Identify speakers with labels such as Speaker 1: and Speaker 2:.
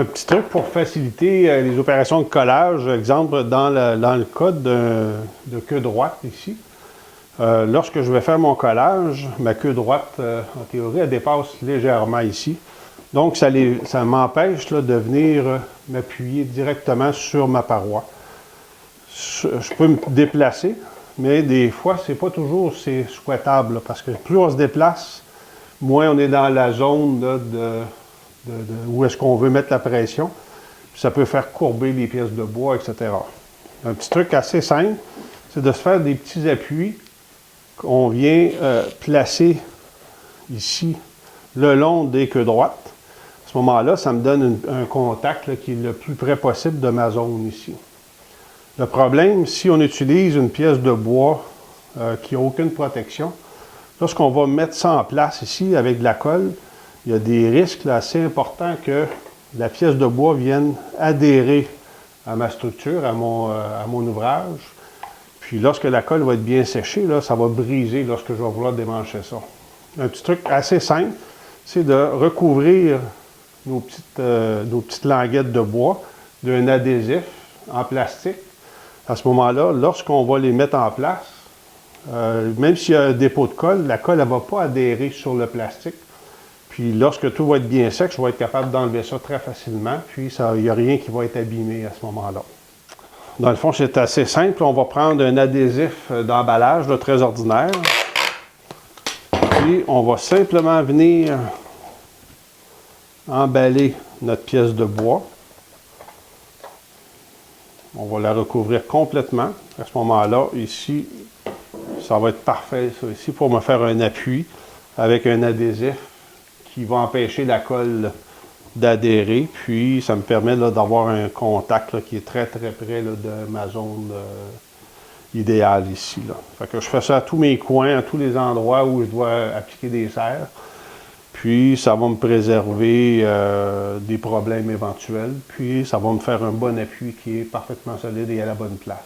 Speaker 1: petit truc pour faciliter les opérations de collage. Exemple, dans le cas de queue droite ici. Lorsque je vais faire mon collage, ma queue droite, en théorie, elle dépasse légèrement ici. Donc, ça m'empêche de venir m'appuyer directement sur ma paroi. Je peux me déplacer, mais des fois, c'est pas toujours souhaitable, là, parce que plus on se déplace, moins on est dans la zone là, où est-ce qu'on veut mettre la pression. Puis ça peut faire courber les pièces de bois, etc. Un petit truc assez simple, c'est de se faire des petits appuis qu'on vient placer ici le long des queues droites. À ce moment-là, ça me donne un contact là, qui est le plus près possible de ma zone ici. Le problème, si on utilise une pièce de bois qui n'a aucune protection, lorsqu'on va mettre ça en place ici avec de la colle, il y a des risques là, assez importants que la pièce de bois vienne adhérer à ma structure, à mon ouvrage. Puis lorsque la colle va être bien séchée, là, ça va briser lorsque je vais vouloir démancher ça. Un petit truc assez simple, c'est de recouvrir nos petites languettes de bois d'un adhésif en plastique. À ce moment-là, lorsqu'on va les mettre en place, même s'il y a un dépôt de colle, la colle ne va pas adhérer sur le plastique. Puis lorsque tout va être bien sec, je vais être capable d'enlever ça très facilement. Puis il n'y a rien qui va être abîmé à ce moment-là. Dans le fond, c'est assez simple. On va prendre un adhésif d'emballage très ordinaire. Puis on va simplement venir emballer notre pièce de bois. On va la recouvrir complètement. À ce moment-là, ici, ça va être parfait, ça, ici, pour me faire un appui avec un adhésif qui va empêcher la colle d'adhérer. Puis, ça me permet d'avoir un contact là, qui est très, très près là, de ma zone idéale ici. Là. Fait que je fais ça à tous mes coins, à tous les endroits où je dois appliquer des serres. Puis, ça va me préserver des problèmes éventuels. Puis, ça va me faire un bon appui qui est parfaitement solide et à la bonne place.